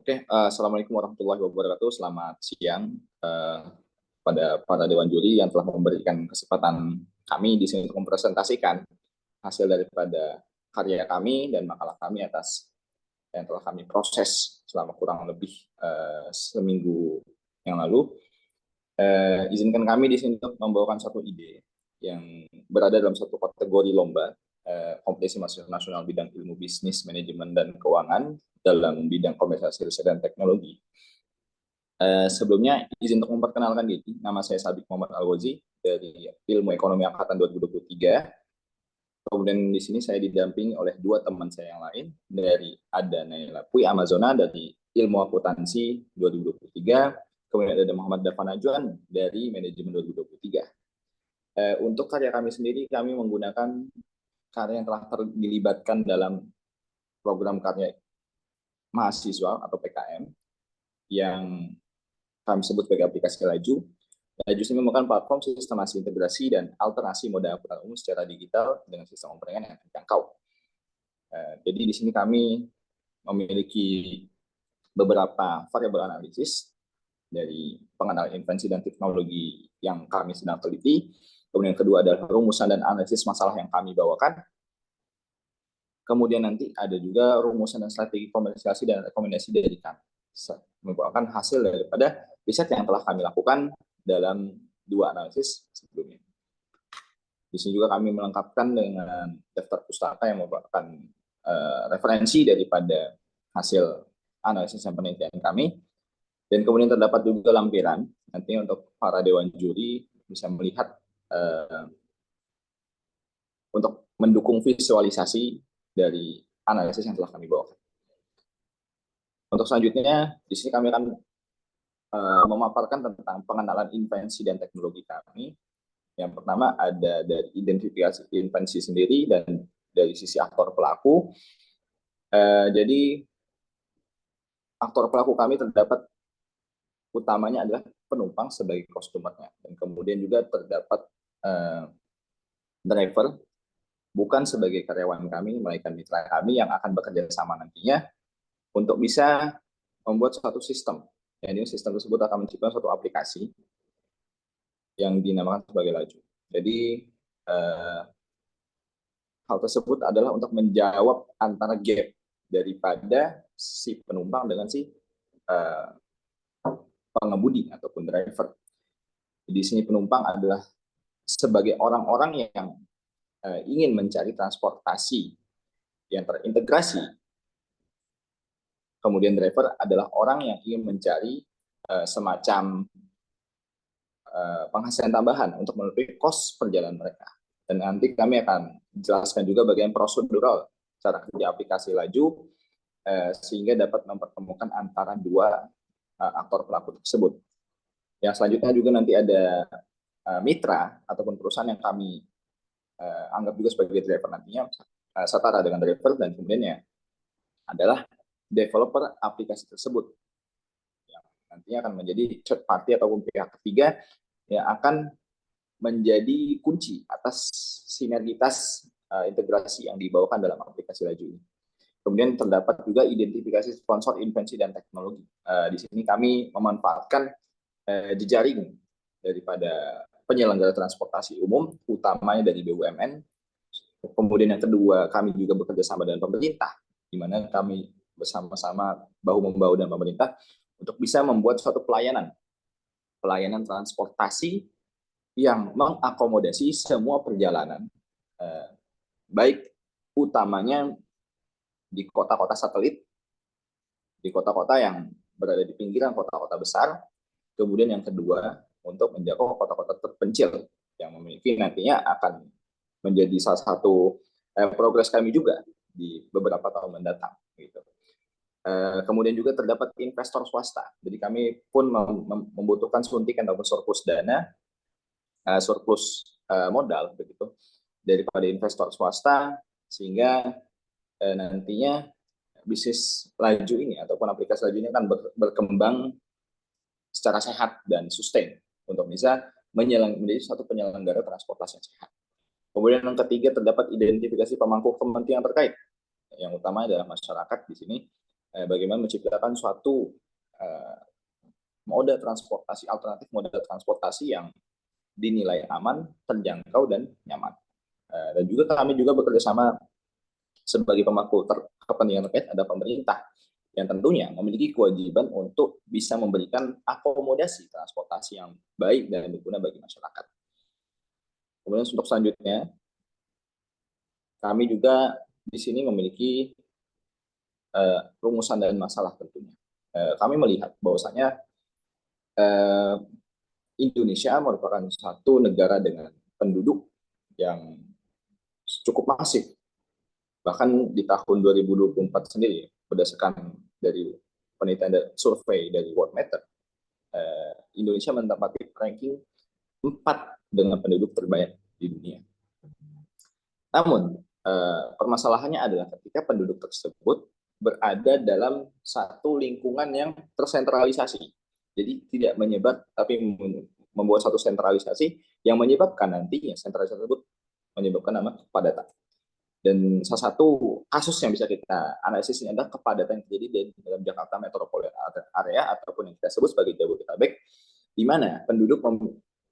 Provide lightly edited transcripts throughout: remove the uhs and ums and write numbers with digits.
Assalamualaikum warahmatullahi wabarakatuh. Selamat siang pada para dewan juri yang telah memberikan kesempatan kami di sini untuk mempresentasikan hasil daripada karya kami dan makalah kami atas yang telah kami proses selama kurang lebih seminggu yang lalu. Izinkan kami di sini untuk membawakan satu ide yang berada dalam satu kategori lomba kompetisi mahasiswa nasional bidang ilmu bisnis, manajemen, dan keuangan dalam bidang komunikasi riset dan teknologi. Sebelumnya izin untuk memperkenalkan diri, nama saya Sabik Muhammad Al-Wazi dari Ilmu Ekonomi Angkatan 2023. Kemudian di sini saya didampingi oleh dua teman saya yang lain, dari ada Naila Pui Amazona dari Ilmu Akuntansi 2023, kemudian ada Muhammad Dafan Najwan dari Manajemen 2023. Untuk karya kami sendiri, kami menggunakan karya yang telah dilibatkan dalam program karya mahasiswa atau PKM yang kami sebut sebagai aplikasi Laju. Laju ini merupakan platform sistemasi integrasi dan alternasi moda angkutan umum secara digital dengan sistem pembayaran yang terjangkau. Jadi di sini kami memiliki beberapa variabel analisis dari pengenalan invensi dan teknologi yang kami sedang teliti. Kemudian yang kedua adalah rumusan dan analisis masalah yang kami bawakan. Kemudian nanti ada juga rumusan dan strategi komunikasi dan rekomendasi dari kami. Merupakan hasil daripada riset yang telah kami lakukan dalam dua analisis sebelumnya. Di sini juga kami melengkapkan dengan daftar pustaka yang merupakan referensi daripada hasil analisis dan penelitian kami. Dan kemudian terdapat juga lampiran, nantinya untuk para dewan juri bisa melihat untuk mendukung visualisasi dari analisis yang telah kami bawakan. Untuk selanjutnya, di sini kami akan memaparkan tentang pengenalan invensi dan teknologi kami. Yang pertama ada dari identifikasi invensi sendiri dan dari sisi aktor pelaku. Jadi aktor pelaku kami terdapat utamanya adalah penumpang sebagai customer-nya, dan kemudian juga terdapat driver bukan sebagai karyawan kami, melainkan mitra kami yang akan bekerja sama nantinya untuk bisa membuat suatu sistem. Jadi sistem tersebut akan menciptakan suatu aplikasi yang dinamakan sebagai Laju. Jadi hal tersebut adalah untuk menjawab antara gap daripada si penumpang dengan si pengemudi ataupun driver. Di sini penumpang adalah sebagai orang-orang yang ingin mencari transportasi yang terintegrasi. Kemudian driver adalah orang yang ingin mencari semacam penghasilan tambahan untuk menutupi kos perjalanan mereka. Dan nanti kami akan jelaskan juga bagian prosedural cara kerja aplikasi Laju sehingga dapat mempertemukan antara dua aktor pelaku tersebut. Yang selanjutnya juga nanti ada mitra ataupun perusahaan yang kami anggap juga sebagai driver nantinya, setara dengan driver, dan kemudiannya adalah developer aplikasi tersebut yang nantinya akan menjadi third party ataupun pihak ketiga yang akan menjadi kunci atas sinergitas integrasi yang dibawakan dalam aplikasi Laju ini. Kemudian terdapat juga identifikasi sponsor, invensi, dan teknologi. Di sini kami memanfaatkan jejaring daripada penyelenggara transportasi umum, utamanya dari BUMN. Kemudian yang kedua, kami juga bekerja sama dengan pemerintah, di mana kami bersama-sama bahu-membahu dengan pemerintah untuk bisa membuat suatu pelayanan transportasi yang mengakomodasi semua perjalanan, baik utamanya di kota-kota satelit, di kota-kota yang berada di pinggiran kota-kota besar. Kemudian yang kedua, untuk menjangkau kota-kota terpencil yang memiliki nantinya akan menjadi salah satu progres kami juga di beberapa tahun mendatang. Gitu. Kemudian juga terdapat investor swasta. Jadi kami pun membutuhkan suntikan ataupun surplus dana, surplus modal begitu daripada investor swasta, sehingga nantinya bisnis Laju ini ataupun aplikasi Laju ini akan berkembang secara sehat dan sustain untuk bisa menjadi satu penyelenggara transportasi yang sehat. Kemudian yang ketiga terdapat identifikasi pemangku kepentingan terkait. Yang utama adalah masyarakat di sini bagaimana menciptakan suatu moda transportasi alternatif, moda transportasi yang dinilai aman, terjangkau, dan nyaman. Dan juga kami juga bekerja sama sebagai pemangku kepentingan terkait ada pemerintah yang tentunya memiliki kewajiban untuk bisa memberikan akomodasi transportasi yang baik dan berguna bagi masyarakat. Kemudian untuk selanjutnya, kami juga di sini memiliki rumusan dan masalah tentunya. Kami melihat bahwasanya Indonesia merupakan satu negara dengan penduduk yang cukup masif. Bahkan di tahun 2024 sendiri, berdasarkan dari penelitian survei dari Worldmeter, Indonesia menempati ranking 4 dengan penduduk terbanyak di dunia. Namun, permasalahannya adalah ketika penduduk tersebut berada dalam satu lingkungan yang tersentralisasi. Jadi tidak menyebar, tapi membuat satu sentralisasi yang menyebabkan nantinya sentralisasi tersebut menyebabkan kepadatan. Dan salah satu kasus yang bisa kita analisis ini adalah kepadatan yang terjadi di dalam Jakarta metropolitan area ataupun yang kita sebut sebagai Jabodetabek, di mana penduduk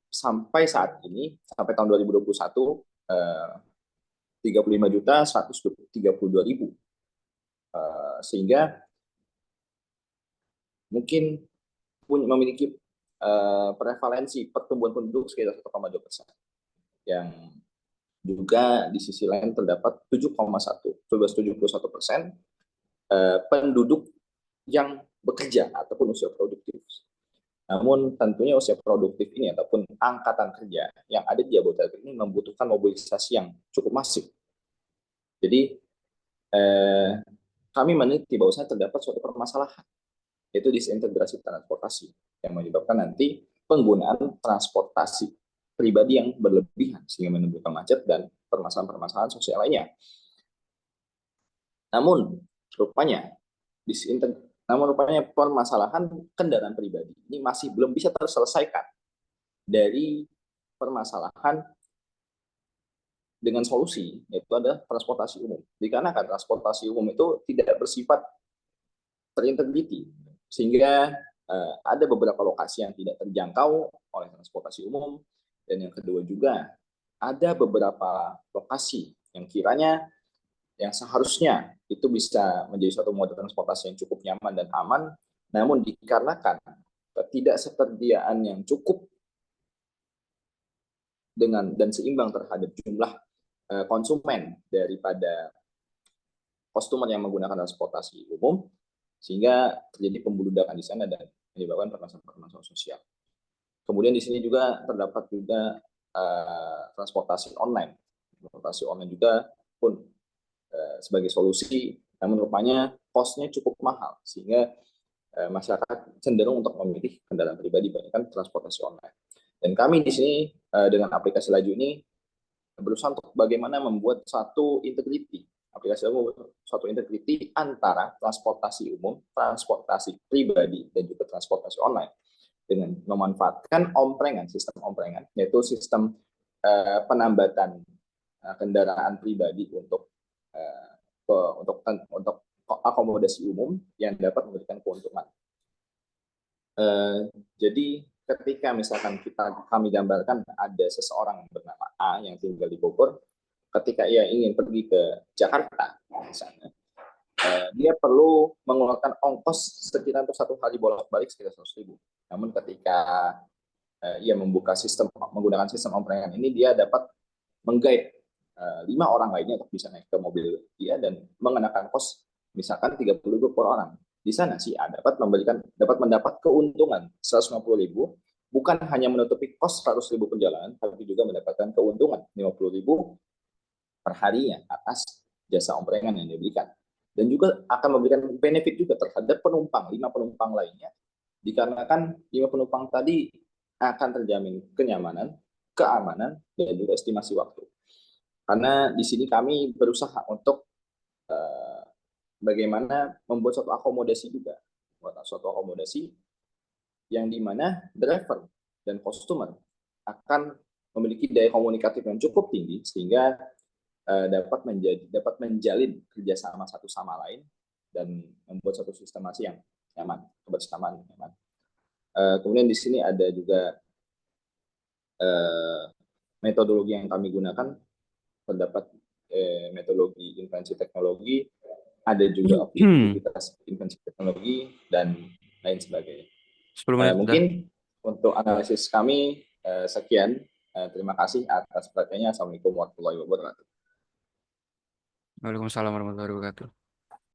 sampai saat ini, sampai tahun 2021, 35.132.000. Sehingga mungkin memiliki prevalensi pertumbuhan penduduk sekitar 1,2%. Yang juga di sisi lain terdapat 7,171% penduduk yang bekerja ataupun usia produktif. Namun tentunya usia produktif ini ataupun angkatan kerja yang ada di Jabodetabek ini membutuhkan mobilisasi yang cukup masif. Jadi kami meneliti bahwasanya terdapat suatu permasalahan, yaitu disintegrasi transportasi yang menyebabkan nanti penggunaan transportasi pribadi yang berlebihan sehingga menimbulkan macet dan permasalahan-permasalahan sosial lainnya. Namun rupanya permasalahan kendaraan pribadi ini masih belum bisa terselesaikan dari permasalahan dengan solusi, yaitu ada transportasi umum. Dikarenakan transportasi umum itu tidak bersifat terintegriti, sehingga ada beberapa lokasi yang tidak terjangkau oleh transportasi umum, dan yang kedua juga ada beberapa lokasi yang kiranya yang seharusnya itu bisa menjadi suatu moda transportasi yang cukup nyaman dan aman, namun dikarenakan ketidaksediaan yang cukup dengan dan seimbang terhadap jumlah konsumen daripada customer yang menggunakan transportasi umum, sehingga terjadi pembludakan di sana dan menyebabkan permasalahan sosial. Kemudian di sini juga terdapat juga transportasi online. Transportasi online juga pun sebagai solusi, namun rupanya cost-nya cukup mahal, sehingga masyarakat cenderung untuk memilih kendaraan pribadi dibandingkan transportasi online. Dan kami di sini dengan aplikasi Laju ini berusaha untuk bagaimana membuat satu integriti, suatu integriti antara transportasi umum, transportasi pribadi, dan juga transportasi online dengan memanfaatkan sistem omprengan, yaitu sistem penambatan kendaraan pribadi untuk akomodasi umum yang dapat memberikan keuntungan. Jadi ketika misalkan kami gambarkan ada seseorang bernama A yang tinggal di Bogor, ketika ia ingin pergi ke Jakarta misalnya, dia perlu mengeluarkan ongkos sekitar untuk satu hari bolak-balik sekitar 100.000. Namun ketika ia menggunakan sistem omprengan ini, dia dapat menggait 5 orang lainnya untuk bisa naik ke mobil dia dan mengenakan kos misalkan 30.000 per orang. Di sana si A dapat mendapat keuntungan 150.000, bukan hanya menutupi kos 100.000 perjalanan, tapi juga mendapatkan keuntungan 50.000 per harinya atas jasa omprengan yang diberikan. Dan juga akan memberikan benefit juga terhadap penumpang, 5 penumpang lainnya, dikarenakan 5 penumpang tadi akan terjamin kenyamanan, keamanan, dan juga estimasi waktu. Karena di sini kami berusaha untuk bagaimana membuat suatu akomodasi juga, yang dimana driver dan customer akan memiliki daya komunikatif yang cukup tinggi sehingga dapat menjalin kerjasama satu sama lain dan membuat satu sistemasi yang nyaman, kebersamaan yang nyaman. Kemudian di sini ada juga metodologi yang kami gunakan, terdapat metodologi invensi teknologi, ada juga objektivitas invensi teknologi, dan lain sebagainya. 10 menit Mungkin untuk analisis kami sekian. Terima kasih atas perhatiannya. Assalamualaikum warahmatullahi wabarakatuh. Waalaikumsalam warahmatullahi wabarakatuh.